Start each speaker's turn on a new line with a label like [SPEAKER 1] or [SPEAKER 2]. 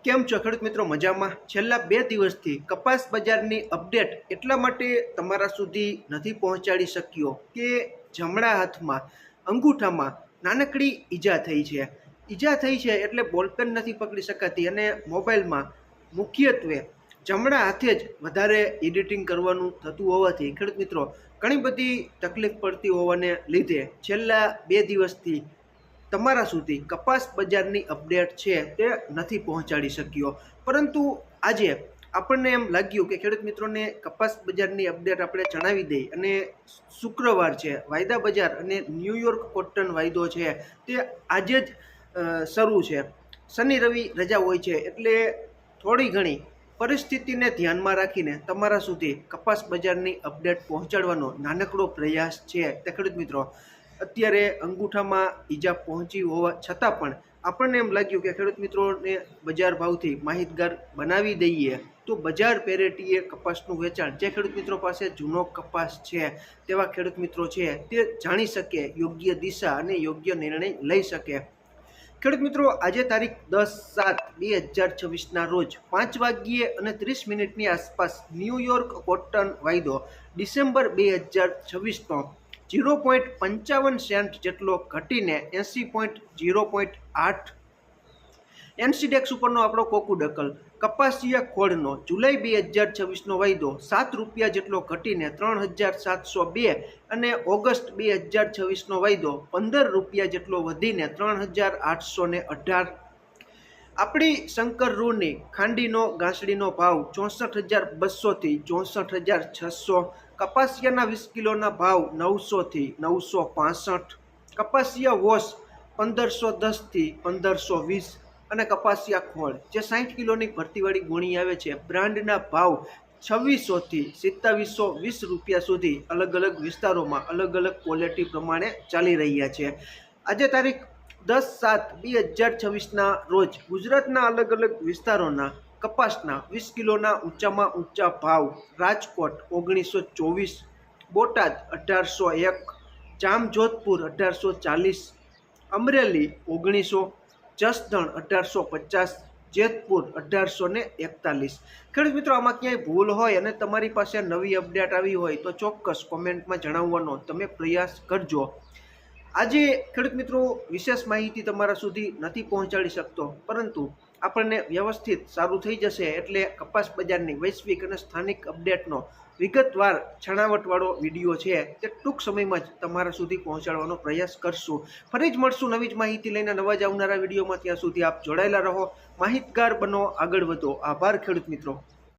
[SPEAKER 1] કેમ છો ખેડૂત મિત્રો? મજામાં? છેલ્લા 2 દિવસથી કપાસ બજારની અપડેટ એટલા માટે તમારા સુધી નથી પહોંચાડી શક્યો કે જમણા હાથમાં અંગૂઠામાં નાનકડી ઈજા થઈ છે. ઈજા થઈ છે એટલે બોલપેન નથી પકડી શકાતી અને મોબાઈલમાં મુખ્યત્વે જમણા હાથે જ વધારે એડિટિંગ કરવાનું થતું હોવાથી ખેડૂત મિત્રો ઘણી બધી તકલીફ પડતી હોવાને લીધે છેલ્લા 2 દિવસથી તમારા સુધી કપાસ બજારની અપડેટ છે તે નથી પહોંચાડી શક્યો. પરંતુ આજે આપણને એમ લાગ્યું કે ખેડૂત મિત્રોને કપાસ બજારની અપડેટ આપણે જણાવી દઈએ અને શુક્રવાર છે વાયદા બજાર અને ન્યૂયોર્ક કોટન વાયદો છે તે આજે જ શરૂ છે. શનિ રવિ રજા હોય છે એટલે થોડી ઘણી પરિસ્થિતિને ધ્યાનમાં રાખીને તમારા સુધી કપાસ બજારની અપડેટ પહોંચાડવાનો નાનકડો પ્રયાસ છે. તે ખેડૂત મિત્રો અત્યારે અંગૂઠામાં ઈજા પહોંચી હોવા છતાં પણ આપણને એમ લાગ્યું કે ખેડૂત મિત્રોને બજાર ભાવથી માહિતગાર બનાવી દઈએ તો બજાર પેરેટીએ કપાસનું વેચાણ જે ખેડૂત મિત્રો પાસે જૂનો કપાસ છે તેવા ખેડૂત મિત્રો છે તે જાણી શકે, યોગ્ય દિશા અને યોગ્ય નિર્ણય લઈ શકે. ખેડૂત મિત્રો આજે તારીખ 10/7/2026ના રોજ 5:30 આસપાસ ન્યૂયોર્ક કોટન વાયદો ડિસેમ્બર 2026નો 0.55 સેન્ટ જેટલો ઘટીને 80.0.8 એનસીડેક્સ ઉપરનો આપણો કોકુડકલ. કપાસિયા ખોળનો જુલાઈ 2026નો વાયદો ₹7 જેટલો ઘટીને 3,702 અને ઓગસ્ટ 2026નો વાયદો ₹15 જેટલો વધીને 3,818. આપણી શંકર રૂની ખાંડીનો ગાંસડીનો ભાવ 64,200 થી 64,600. કપાસિયાના 20 કિલોના ભાવ 900 થી 965. કપાસિયા વોશ 1,510 થી 1,520 અને કપાસિયા ખોળ જે 60 કિલોની ભરતીવાળી ગુણી આવે છે બ્રાન્ડના ભાવ 2,600 થી 2,720 સુધી અલગ અલગ વિસ્તારોમાં અલગ અલગ ક્વોલિટી પ્રમાણે ચાલી રહ્યા છે. આજે તારીખ 10/7/2026ના રોજ ગુજરાતના અલગ અલગ વિસ્તારોના કપાસના 20 કિલોના ઊંચામાં ઊંચા ભાવ રાજકોટ 1,924, બોટાદ 1,801, જામજોધપુર 1,840, અમરેલી 1,900, જસદણ 1,850, જેતપુર 1,841. ખેડૂત મિત્રો આમાં ક્યાંય ભૂલ હોય અને તમારી પાસે નવી અપડેટ આવી હોય તો ચોક્કસ કોમેન્ટમાં જણાવવાનો તમે પ્રયાસ કરજો. આજે ખેડૂત મિત્રો વિશેષ માહિતી તમારા સુધી નથી પહોંચાડી શકતો પરંતુ આપણને વ્યવસ્થિત સારું થઈ જશે એટલે કપાસ બજારની વૈશ્વિક અને સ્થાનિક અપડેટનો વિગતવાર છણાવટવાળો વિડીયો છે તે ટૂંક સમયમાં જ તમારા સુધી પહોંચાડવાનો પ્રયાસ કરશું. ફરી જ મળશું નવી જ માહિતી લઈને નવા જ આવનારા વિડીયોમાં. ત્યાં સુધી આપ જોડાયેલા રહો, માહિતગાર બનો, આગળ વધો. આભાર ખેડૂત મિત્રો.